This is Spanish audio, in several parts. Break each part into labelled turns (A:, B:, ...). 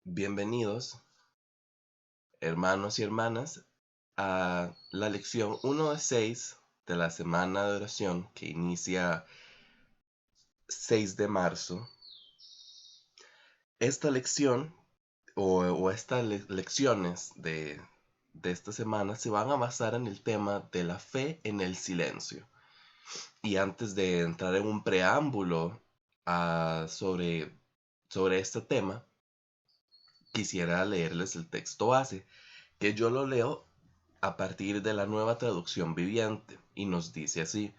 A: Bienvenidos, hermanos y hermanas, a la lección 1 de 6 de la semana de oración que inicia 6 de marzo. Esta lección o estas lecciones de esta semana se van a basar en el tema de la fe en el silencio. Y antes de entrar en un preámbulo sobre este tema, quisiera leerles el texto base, que yo lo leo a partir de la Nueva Traducción Viviente, y nos dice así.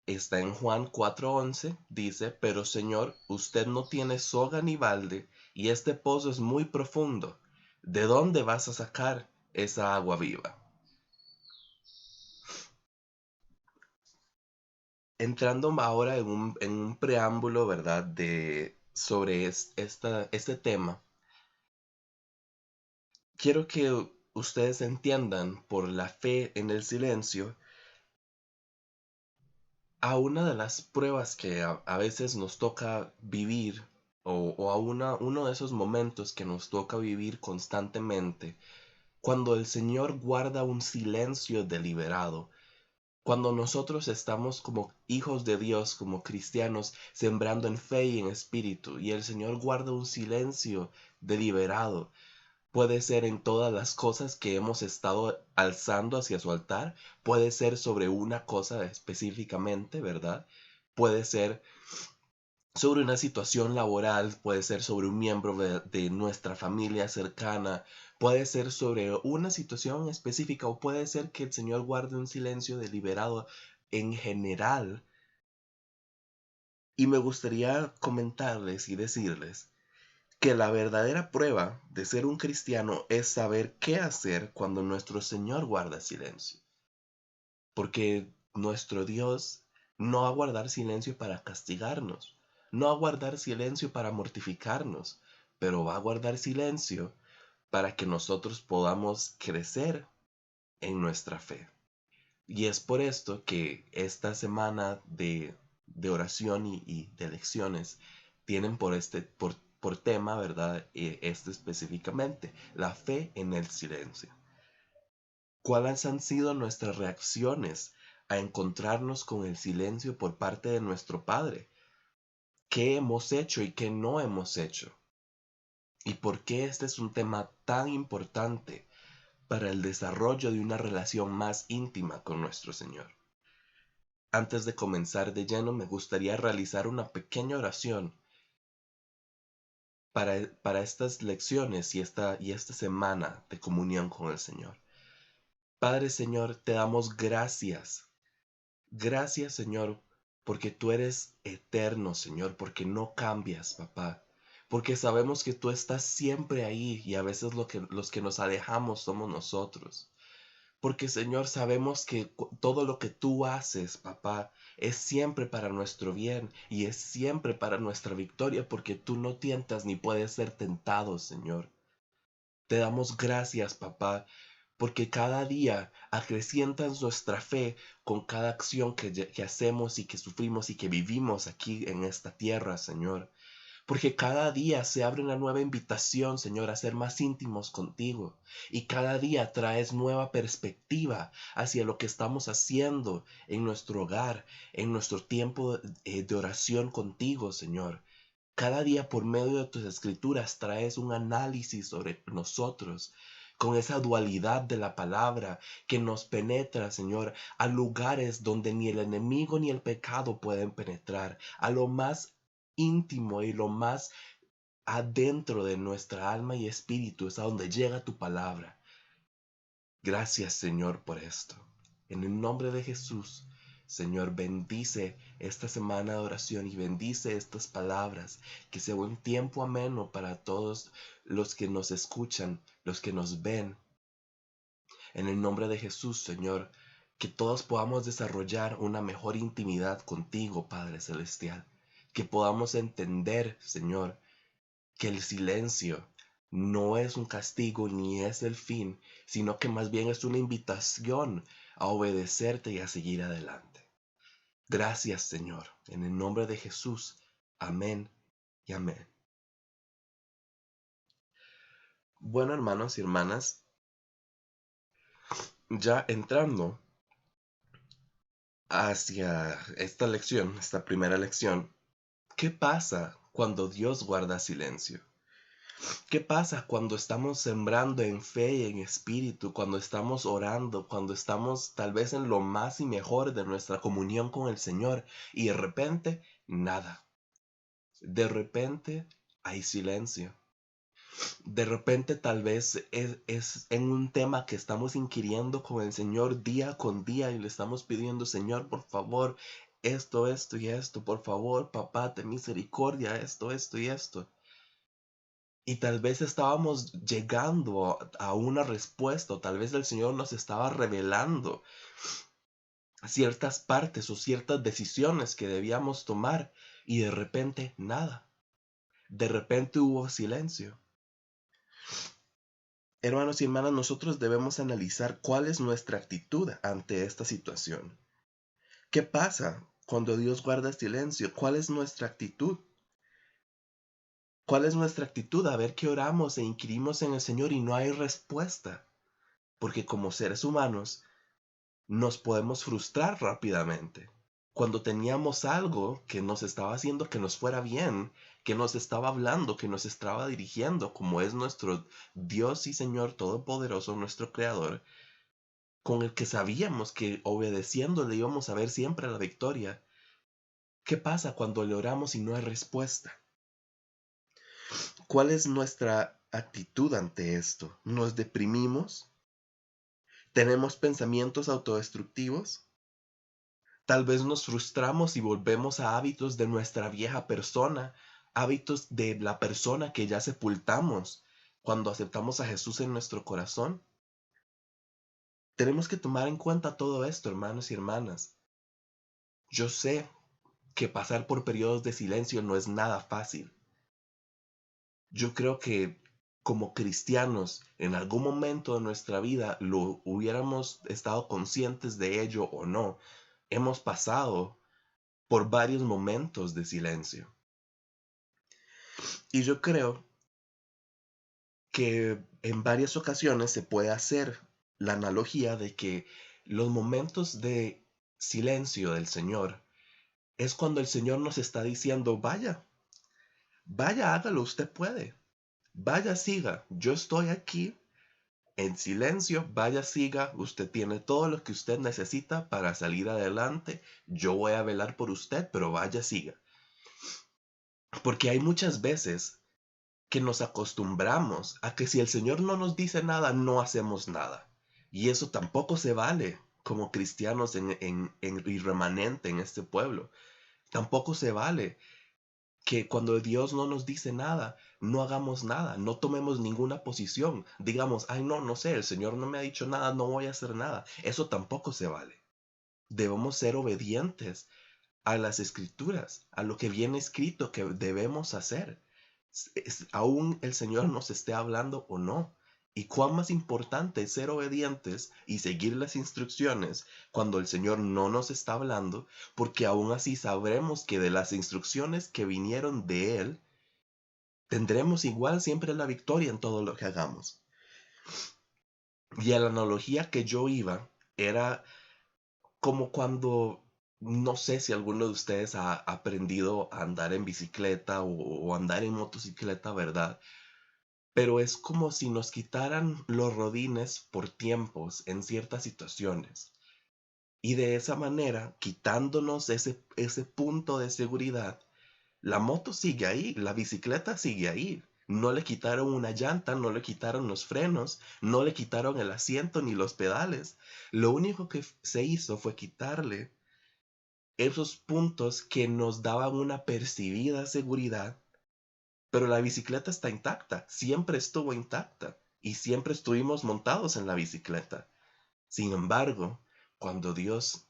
A: Está en Juan 4:11, dice: pero Señor, usted no tiene soga ni balde, y este pozo es muy profundo. ¿De dónde vas a sacar esa agua viva? Entrando ahora en un preámbulo, ¿verdad?, sobre este tema, quiero que ustedes entiendan por la fe en el silencio a una de las pruebas que a veces nos toca vivir, o a uno de esos momentos que nos toca vivir constantemente, cuando el Señor guarda un silencio deliberado, cuando nosotros estamos como hijos de Dios, como cristianos, sembrando en fe y en espíritu, y el Señor guarda un silencio deliberado. Puede ser en todas las cosas que hemos estado alzando hacia su altar. Puede ser sobre una cosa específicamente, ¿verdad? Puede ser sobre una situación laboral, puede ser sobre un miembro de nuestra familia cercana, puede ser sobre una situación específica, o puede ser que el Señor guarde un silencio deliberado en general. Y me gustaría comentarles y decirles que la verdadera prueba de ser un cristiano es saber qué hacer cuando nuestro Señor guarda silencio. Porque nuestro Dios no va a guardar silencio para castigarnos, no va a guardar silencio para mortificarnos, pero va a guardar silencio para que nosotros podamos crecer en nuestra fe. Y es por esto que esta semana de oración y de lecciones tienen por tema, ¿verdad? Este específicamente, la fe en el silencio. ¿Cuáles han sido nuestras reacciones a encontrarnos con el silencio por parte de nuestro Padre? ¿Qué hemos hecho y qué no hemos hecho? ¿Y por qué este es un tema tan importante para el desarrollo de una relación más íntima con nuestro Señor? Antes de comenzar de lleno, me gustaría realizar una pequeña oración para estas lecciones y esta semana de comunión con el Señor. Padre Señor, te damos gracias. Gracias, Señor, porque tú eres eterno, Señor, porque no cambias, papá. Porque sabemos que tú estás siempre ahí, y a veces los que nos alejamos somos nosotros. Porque, Señor, sabemos que todo lo que tú haces, papá, es siempre para nuestro bien y es siempre para nuestra victoria, porque tú no tientas ni puedes ser tentado, Señor. Te damos gracias, papá, porque cada día acrecientas nuestra fe con cada acción que hacemos y que sufrimos y que vivimos aquí en esta tierra, Señor. Porque cada día se abre una nueva invitación, Señor, a ser más íntimos contigo. Y cada día traes nueva perspectiva hacia lo que estamos haciendo en nuestro hogar, en nuestro tiempo de oración contigo, Señor. Cada día por medio de tus escrituras traes un análisis sobre nosotros, con esa dualidad de la palabra que nos penetra, Señor, a lugares donde ni el enemigo ni el pecado pueden penetrar, a lo más íntimo y lo más adentro de nuestra alma y espíritu es a donde llega tu palabra. Gracias, Señor, por esto. En el nombre de Jesús, Señor, bendice esta semana de oración y bendice estas palabras, que sea un tiempo ameno para todos los que nos escuchan, los que nos ven. En el nombre de Jesús, Señor, que todos podamos desarrollar una mejor intimidad contigo, Padre Celestial. Que podamos entender, Señor, que el silencio no es un castigo ni es el fin, sino que más bien es una invitación a obedecerte y a seguir adelante. Gracias, Señor, en el nombre de Jesús. Amén y amén. Bueno, hermanos y hermanas, ya entrando hacia esta lección, esta primera lección, ¿qué pasa cuando Dios guarda silencio? ¿Qué pasa cuando estamos sembrando en fe y en espíritu, cuando estamos orando, cuando estamos tal vez en lo más y mejor de nuestra comunión con el Señor y de repente nada? De repente hay silencio. De repente tal vez es en un tema que estamos inquiriendo con el Señor día con día y le estamos pidiendo, Señor, por favor, esto y esto, por favor, papá, ten misericordia, esto y esto. Y tal vez estábamos llegando a una respuesta, o tal vez el Señor nos estaba revelando ciertas partes o ciertas decisiones que debíamos tomar y de repente nada. De repente hubo silencio. Hermanos y hermanas, nosotros debemos analizar cuál es nuestra actitud ante esta situación. ¿Qué pasa cuando Dios guarda silencio? ¿Cuál es nuestra actitud? ¿Cuál es nuestra actitud a ver que oramos e inquirimos en el Señor y no hay respuesta? Porque como seres humanos nos podemos frustrar rápidamente. Cuando teníamos algo que nos estaba haciendo que nos fuera bien, que nos estaba hablando, que nos estaba dirigiendo, como es nuestro Dios y Señor Todopoderoso, nuestro Creador, con el que sabíamos que obedeciéndole íbamos a ver siempre la victoria. ¿Qué pasa cuando le oramos y no hay respuesta? ¿Cuál es nuestra actitud ante esto? ¿Nos deprimimos? ¿Tenemos pensamientos autodestructivos? Tal vez nos frustramos y volvemos a hábitos de nuestra vieja persona, hábitos de la persona que ya sepultamos cuando aceptamos a Jesús en nuestro corazón. Tenemos que tomar en cuenta todo esto, hermanos y hermanas. Yo sé que pasar por periodos de silencio no es nada fácil. Yo creo que como cristianos, en algún momento de nuestra vida, lo hubiéramos estado conscientes de ello o no, hemos pasado por varios momentos de silencio. Y yo creo que en varias ocasiones se puede hacer la analogía de que los momentos de silencio del Señor es cuando el Señor nos está diciendo, vaya, vaya, hágalo, usted puede. Vaya, siga, yo estoy aquí en silencio, vaya, siga, usted tiene todo lo que usted necesita para salir adelante, yo voy a velar por usted, pero vaya, siga. Porque hay muchas veces que nos acostumbramos a que si el Señor no nos dice nada, no hacemos nada. Y eso tampoco se vale como cristianos y remanente en este pueblo. Tampoco se vale que cuando Dios no nos dice nada, no hagamos nada, no tomemos ninguna posición. Digamos, ay, no, no sé, el Señor no me ha dicho nada, no voy a hacer nada. Eso tampoco se vale. Debemos ser obedientes a las escrituras, a lo que viene escrito que debemos hacer. Aún el Señor nos esté hablando o no. Y cuán más importante es ser obedientes y seguir las instrucciones cuando el Señor no nos está hablando, porque aún así sabremos que de las instrucciones que vinieron de Él, tendremos igual siempre la victoria en todo lo que hagamos. Y a la analogía que yo iba era como cuando, no sé si alguno de ustedes ha aprendido a andar en bicicleta o andar en motocicleta, ¿verdad? Pero es como si nos quitaran los rodines por tiempos en ciertas situaciones. Y de esa manera, quitándonos ese punto de seguridad, la moto sigue ahí, la bicicleta sigue ahí. No le quitaron una llanta, no le quitaron los frenos, no le quitaron el asiento ni los pedales. Lo único que se hizo fue quitarle esos puntos que nos daban una percibida seguridad, pero la bicicleta está intacta, siempre estuvo intacta y siempre estuvimos montados en la bicicleta. Sin embargo, cuando Dios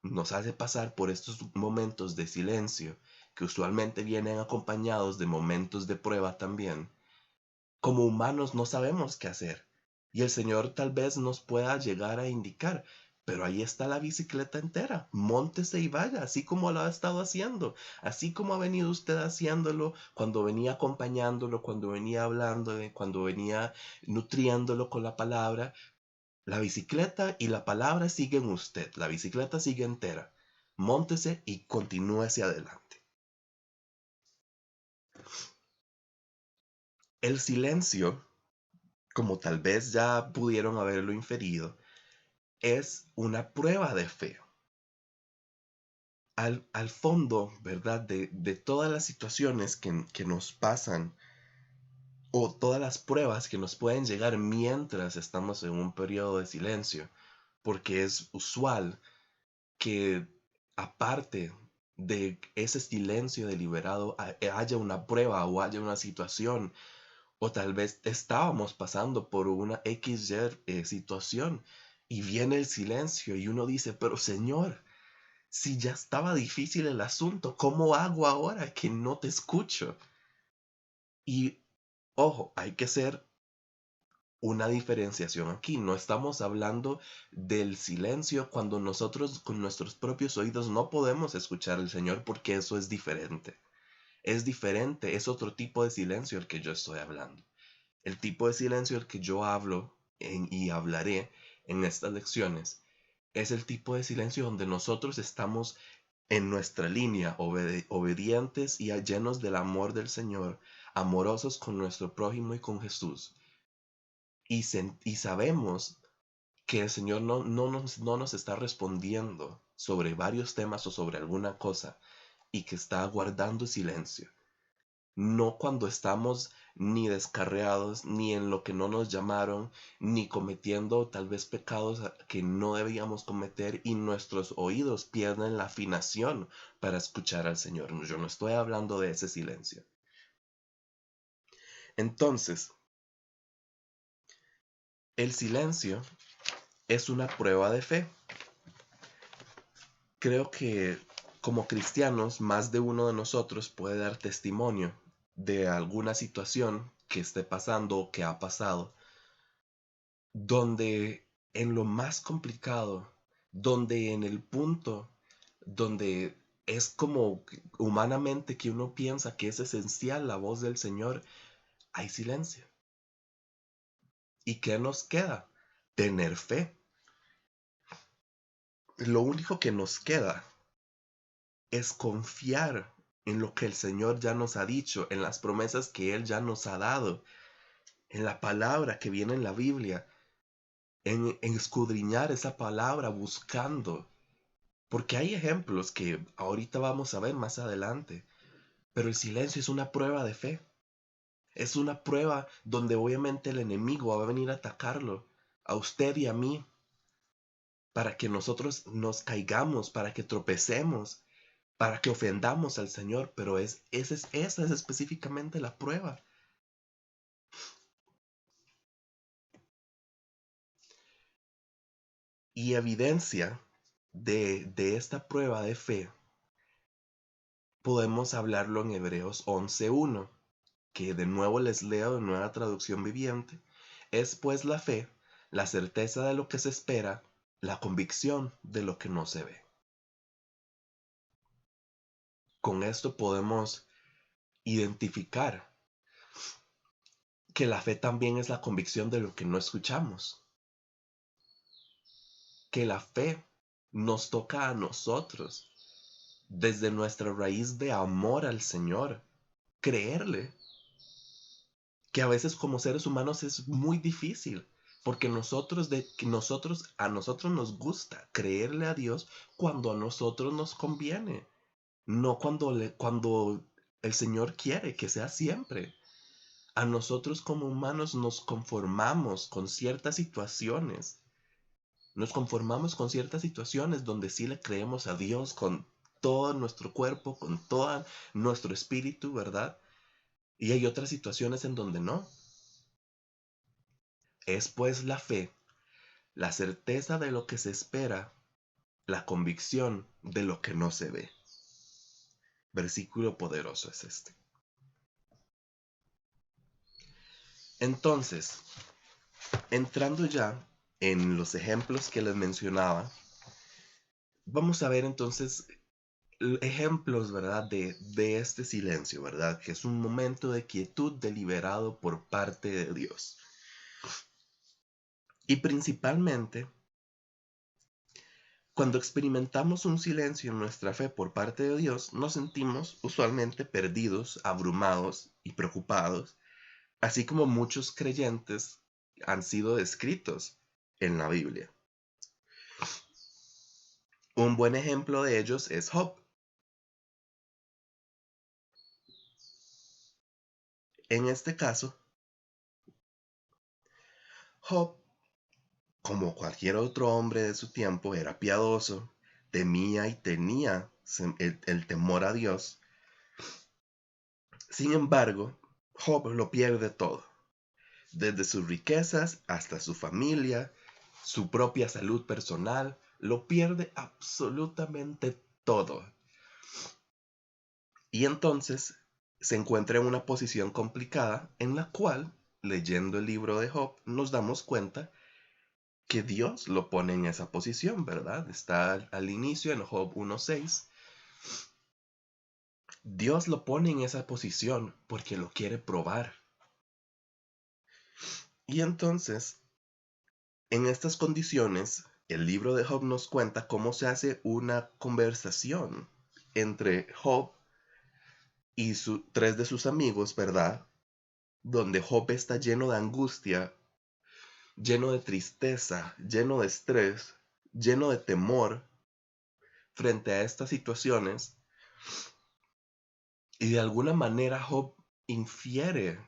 A: nos hace pasar por estos momentos de silencio, que usualmente vienen acompañados de momentos de prueba también, como humanos no sabemos qué hacer. Y el Señor tal vez nos pueda llegar a indicar, pero ahí está la bicicleta entera. Móntese y vaya, así como lo ha estado haciendo, así como ha venido usted haciéndolo cuando venía acompañándolo, cuando venía hablándole, cuando venía nutriéndolo con la palabra. La bicicleta y la palabra siguen usted, la bicicleta sigue entera. Móntese y continúe hacia adelante. El silencio, como tal vez ya pudieron haberlo inferido, es una prueba de fe. Al fondo, ¿verdad? De todas las situaciones que nos pasan o todas las pruebas que nos pueden llegar mientras estamos en un periodo de silencio, porque es usual que aparte de ese silencio deliberado haya una prueba o haya una situación, o tal vez estábamos pasando por una XY situación y viene el silencio y uno dice, pero Señor, si ya estaba difícil el asunto, ¿cómo hago ahora que no te escucho? Y ojo, hay que hacer una diferenciación aquí. No estamos hablando del silencio cuando nosotros con nuestros propios oídos no podemos escuchar al Señor, porque eso es diferente. Es diferente, es otro tipo de silencio el que yo estoy hablando. El tipo de silencio el que yo hablo y hablaré en estas lecciones es el tipo de silencio donde nosotros estamos en nuestra línea, obedientes y llenos del amor del Señor, amorosos con nuestro prójimo y con Jesús. Y sabemos que el Señor no nos está respondiendo sobre varios temas o sobre alguna cosa y que está guardando silencio. No cuando estamos ni descarriados, ni en lo que no nos llamaron, ni cometiendo tal vez pecados que no debíamos cometer y nuestros oídos pierden la afinación para escuchar al Señor. Yo no estoy hablando de ese silencio. Entonces, el silencio es una prueba de fe. Creo que como cristianos, más de uno de nosotros puede dar testimonio de alguna situación que esté pasando o que ha pasado, donde en lo más complicado, donde en el punto donde es como humanamente que uno piensa que es esencial la voz del Señor, hay silencio. ¿Y qué nos queda? Tener fe. Lo único que nos queda es confiar en lo que el Señor ya nos ha dicho, en las promesas que Él ya nos ha dado, en la palabra que viene en la Biblia, en escudriñar esa palabra buscando. Porque hay ejemplos que ahorita vamos a ver más adelante, pero el silencio es una prueba de fe. Es una prueba donde obviamente el enemigo va a venir a atacarlo, a usted y a mí, para que nosotros nos caigamos, para que tropecemos, para que ofendamos al Señor, pero esa es específicamente la prueba. Y evidencia de esta prueba de fe, podemos hablarlo en Hebreos 11:1, que de nuevo les leo de Nueva Traducción Viviente. Es pues la fe, la certeza de lo que se espera, la convicción de lo que no se ve. Con esto podemos identificar que la fe también es la convicción de lo que no escuchamos. Que la fe nos toca a nosotros desde nuestra raíz de amor al Señor, creerle, que a veces como seres humanos es muy difícil, porque a nosotros nos gusta creerle a Dios cuando a nosotros nos conviene, no cuando el Señor quiere que sea siempre. A nosotros como humanos nos conformamos con ciertas situaciones. Nos conformamos con ciertas situaciones donde sí le creemos a Dios con todo nuestro cuerpo, con todo nuestro espíritu, ¿verdad? Y hay otras situaciones en donde no. Es pues la fe, la certeza de lo que se espera, la convicción de lo que no se ve. Versículo poderoso es este. Entonces, entrando ya en los ejemplos que les mencionaba vamos a ver entonces ejemplos, ¿verdad? De este silencio, ¿verdad? Que es un momento de quietud deliberado por parte de Dios. Y principalmente, cuando experimentamos un silencio en nuestra fe por parte de Dios, nos sentimos usualmente perdidos, abrumados y preocupados, así como muchos creyentes han sido descritos en la Biblia. Un buen ejemplo de ellos es Job. En este caso, Job, como cualquier otro hombre de su tiempo, era piadoso, temía y tenía el temor a Dios. Sin embargo, Job lo pierde todo, desde sus riquezas hasta su familia, su propia salud personal, lo pierde absolutamente todo. Y entonces se encuentra en una posición complicada en la cual, leyendo el libro de Job, nos damos cuenta que Dios lo pone en esa posición, ¿verdad? Está al inicio en Job 1:6. Dios lo pone en esa posición porque lo quiere probar. Y entonces, en estas condiciones, el libro de Job nos cuenta cómo se hace una conversación entre Job y tres de sus amigos, ¿verdad? Donde Job está lleno de angustia, lleno de tristeza, lleno de estrés, lleno de temor frente a estas situaciones. Y de alguna manera Job infiere,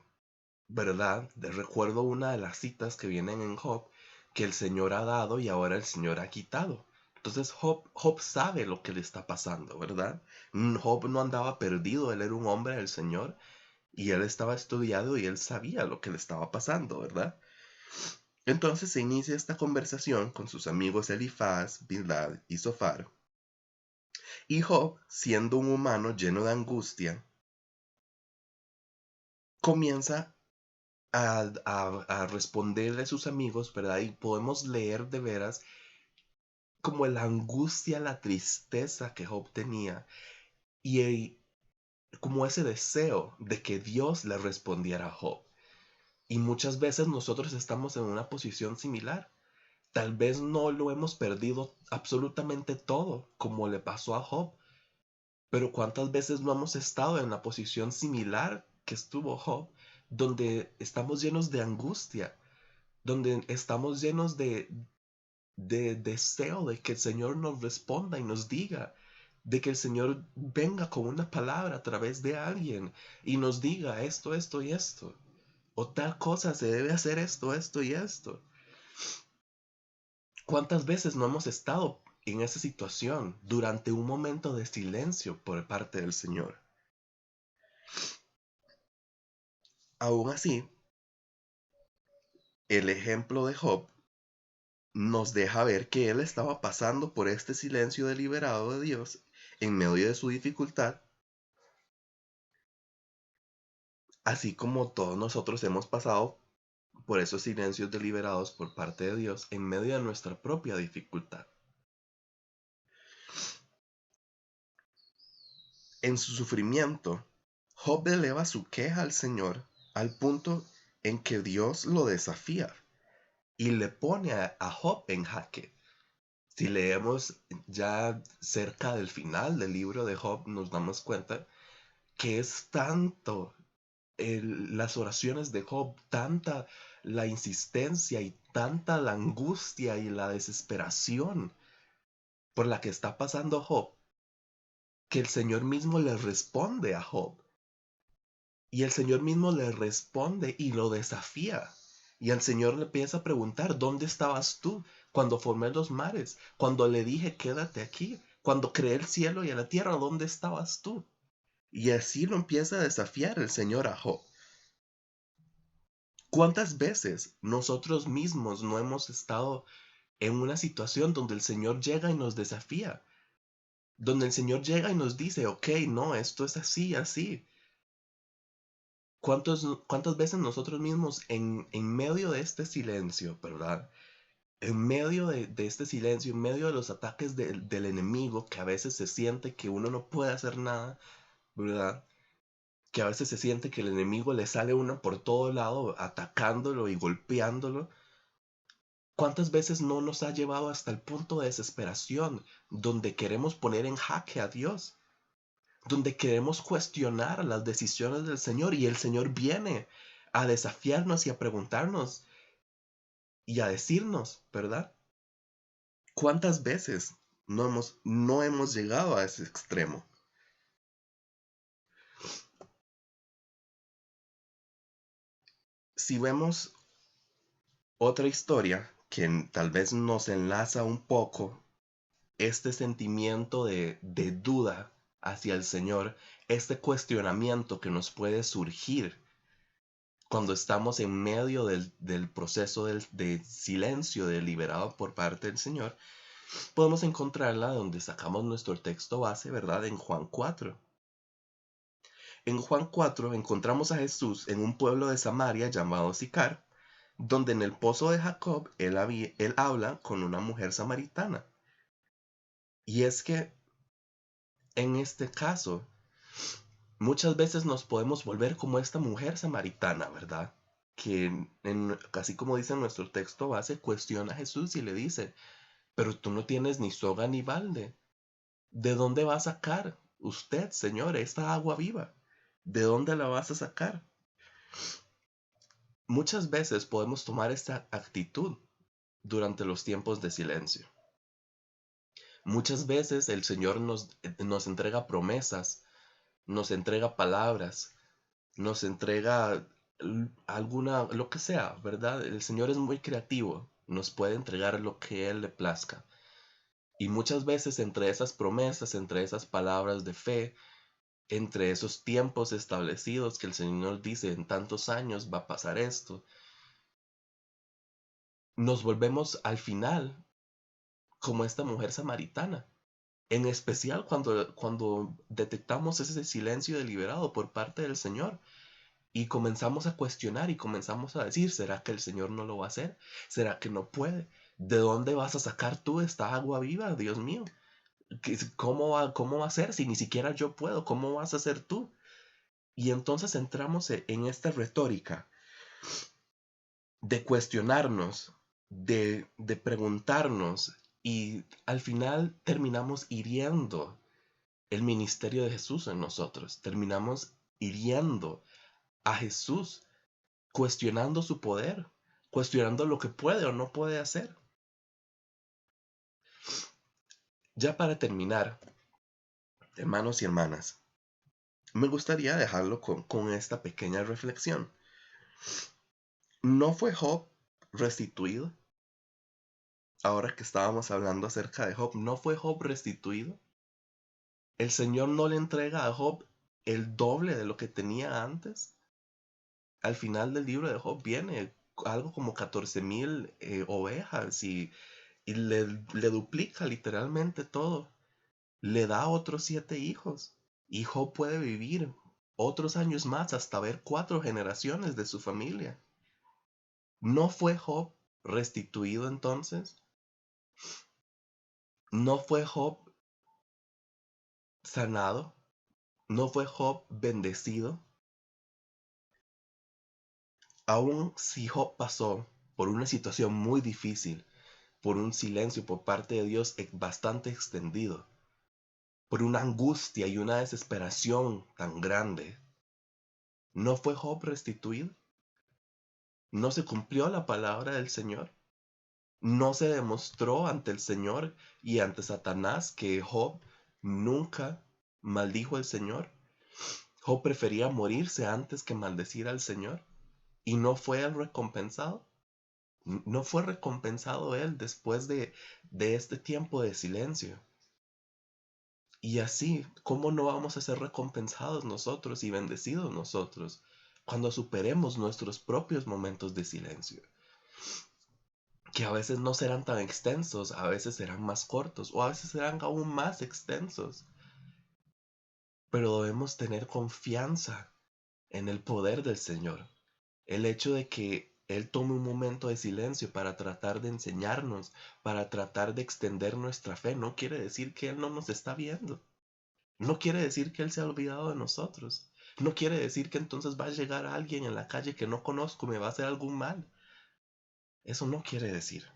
A: ¿verdad? Recuerdo una de las citas que vienen en Job, que el Señor ha dado y ahora el Señor ha quitado. Entonces Job sabe lo que le está pasando, ¿verdad? Job no andaba perdido, él era un hombre del Señor y él estaba estudiado y él sabía lo que le estaba pasando, ¿verdad? Entonces se inicia esta conversación con sus amigos Elifaz, Bildad y Zofar. Y Job, siendo un humano lleno de angustia, comienza a responderle a sus amigos, ¿verdad? Y podemos leer de veras como la angustia, la tristeza que Job tenía y como ese deseo de que Dios le respondiera a Job. Y muchas veces nosotros estamos en una posición similar. Tal vez no lo hemos perdido absolutamente todo, como le pasó a Job, pero ¿cuántas veces no hemos estado en la posición similar que estuvo Job, donde estamos llenos de angustia, donde estamos llenos de deseo de que el Señor nos responda y nos diga, de que el Señor venga con una palabra a través de alguien y nos diga esto, esto y esto, o tal cosa, se debe hacer esto, esto y esto? ¿Cuántas veces no hemos estado en esa situación durante un momento de silencio por parte del Señor? Aún así, el ejemplo de Job nos deja ver que él estaba pasando por este silencio deliberado de Dios en medio de su dificultad, así como todos nosotros hemos pasado por esos silencios deliberados por parte de Dios en medio de nuestra propia dificultad. En su sufrimiento, Job eleva su queja al Señor al punto en que Dios lo desafía y le pone a Job en jaque. Si leemos ya cerca del final del libro de Job, nos damos cuenta que es tanto las oraciones de Job, tanta la insistencia y tanta la angustia y la desesperación por la que está pasando Job, que el Señor mismo le responde a Job. Y el Señor mismo le responde y lo desafía. Y el Señor le empieza a preguntar, ¿dónde estabas tú cuando formé los mares? Cuando le dije, quédate aquí. Cuando creé el cielo y la tierra, ¿dónde estabas tú? Y así lo empieza a desafiar el Señor a Job. ¿Cuántas veces nosotros mismos no hemos estado en una situación donde el Señor llega y nos desafía? Donde el Señor llega y nos dice, ok, no, esto es así, así. ¿Cuántas veces nosotros mismos en medio de este silencio, ¿verdad? En medio de este silencio, en medio de los ataques del enemigo, que a veces se siente que uno no puede hacer nada, ¿verdad? Que a veces se siente que el enemigo le sale uno por todo lado, atacándolo y golpeándolo. ¿Cuántas veces no nos ha llevado hasta el punto de desesperación, donde queremos poner en jaque a Dios, donde queremos cuestionar las decisiones del Señor y el Señor viene a desafiarnos y a preguntarnos y a decirnos, ¿verdad? ¿Cuántas veces no hemos llegado a ese extremo? Si vemos otra historia que tal vez nos enlaza un poco este sentimiento de duda hacia el Señor, este cuestionamiento que nos puede surgir cuando estamos en medio del proceso de silencio deliberado por parte del Señor, podemos encontrarla donde sacamos nuestro texto base, ¿verdad? En Juan 4. En Juan 4 encontramos a Jesús en un pueblo de Samaria llamado Sicar, donde en el pozo de Jacob él habla con una mujer samaritana. Y es que en este caso, muchas veces nos podemos volver como esta mujer samaritana, ¿verdad? Que así como dice nuestro texto base, cuestiona a Jesús y le dice, pero tú no tienes ni soga ni balde. ¿De dónde va a sacar usted, Señor, esta agua viva? ¿De dónde la vas a sacar? Muchas veces podemos tomar esta actitud durante los tiempos de silencio. Muchas veces el Señor nos entrega promesas, nos entrega palabras, nos entrega alguna, lo que sea, ¿verdad? El Señor es muy creativo, nos puede entregar lo que Él le plazca. Y muchas veces entre esas promesas, entre esas palabras de fe, entre esos tiempos establecidos que el Señor dice en tantos años va a pasar esto, nos volvemos al final como esta mujer samaritana. En especial cuando detectamos ese silencio deliberado por parte del Señor y comenzamos a cuestionar y comenzamos a decir, ¿será que el Señor no lo va a hacer? ¿Será que no puede? ¿De dónde vas a sacar tú esta agua viva, Dios mío? ¿Cómo va a ser si ni siquiera yo puedo? ¿Cómo vas a ser tú? Y entonces entramos en esta retórica de cuestionarnos, de preguntarnos y al final terminamos hiriendo el ministerio de Jesús en nosotros. Terminamos hiriendo a Jesús, cuestionando su poder, cuestionando lo que puede o no puede hacer. Ya para terminar, hermanos y hermanas, me gustaría dejarlo con esta pequeña reflexión. ¿No fue Job restituido? Ahora que estábamos hablando acerca de Job, ¿no fue Job restituido? ¿El Señor no le entrega a Job el doble de lo que tenía antes? Al final del libro de Job viene algo como 14,000 ovejas y le duplica literalmente todo. Le da otros 7 hijos y Job puede vivir otros años más hasta ver 4 generaciones de su familia. ¿No fue Job restituido entonces? ¿No fue Job sanado? ¿No fue Job bendecido? Aún si Job pasó por una situación muy difícil, por un silencio por parte de Dios bastante extendido, por una angustia y una desesperación tan grande, ¿no fue Job restituido? ¿No se cumplió la palabra del Señor? ¿No se demostró ante el Señor y ante Satanás que Job nunca maldijo al Señor? Job prefería morirse antes que maldecir al Señor. ¿Y no fue él recompensado? ¿No fue recompensado él después de este tiempo de silencio? Y así, ¿cómo no vamos a ser recompensados nosotros y bendecidos nosotros cuando superemos nuestros propios momentos de silencio? Que a veces no serán tan extensos, a veces serán más cortos o a veces serán aún más extensos. Pero debemos tener confianza en el poder del Señor. El hecho de que Él tome un momento de silencio para tratar de enseñarnos, para tratar de extender nuestra fe. No quiere decir que Él no nos está viendo. No quiere decir que Él se ha olvidado de nosotros. No quiere decir que entonces va a llegar alguien en la calle que no conozco y me va a hacer algún mal. Eso no quiere decir.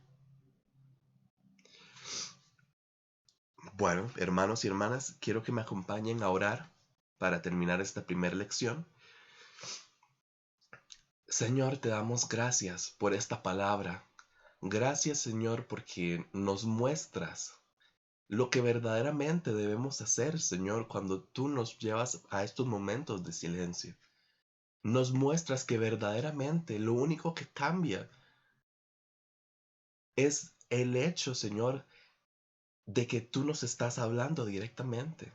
A: Bueno, hermanos y hermanas, quiero que me acompañen a orar para terminar esta primera lección. Señor, te damos gracias por esta palabra. Gracias, Señor, porque nos muestras lo que verdaderamente debemos hacer, Señor, cuando tú nos llevas a estos momentos de silencio. Nos muestras que verdaderamente lo único que cambia es el hecho, Señor, de que tú nos estás hablando directamente.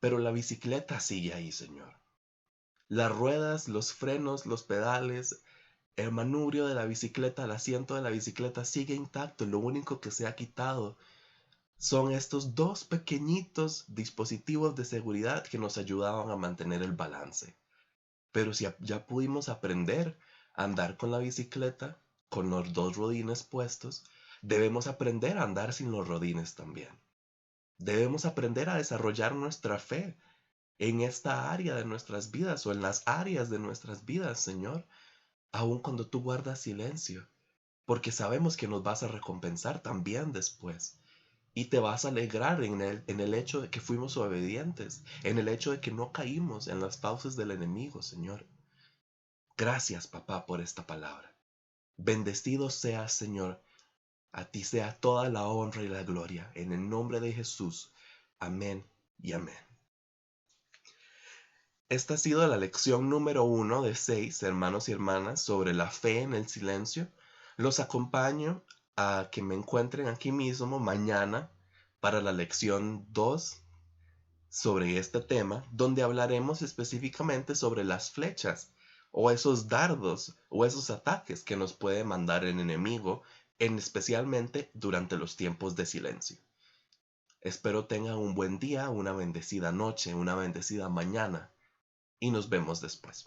A: Pero la bicicleta sigue ahí, Señor. Las ruedas, los frenos, los pedales, el manubrio de la bicicleta, el asiento de la bicicleta sigue intacto. Lo único que se ha quitado son estos dos pequeñitos dispositivos de seguridad que nos ayudaban a mantener el balance. Pero si ya pudimos aprender a andar con la bicicleta, con los dos rodines puestos, debemos aprender a andar sin los rodines también. Debemos aprender a desarrollar nuestra fe en esta área de nuestras vidas o en las áreas de nuestras vidas, Señor, aun cuando tú guardas silencio, porque sabemos que nos vas a recompensar también después. Y te vas a alegrar en el hecho de que fuimos obedientes, en el hecho de que no caímos en las fauces del enemigo, Señor. Gracias, papá, por esta palabra. Bendecido seas, Señor. A ti sea toda la honra y la gloria. En el nombre de Jesús. Amén y amén. Esta ha sido la lección número 1 de 6, hermanos y hermanas, sobre la fe en el silencio. Los acompaño a que me encuentren aquí mismo mañana para la lección 2 sobre este tema, donde hablaremos específicamente sobre las flechas o esos dardos o esos ataques que nos puede mandar el enemigo, especialmente durante los tiempos de silencio. Espero tengan un buen día, una bendecida noche, una bendecida mañana y nos vemos después.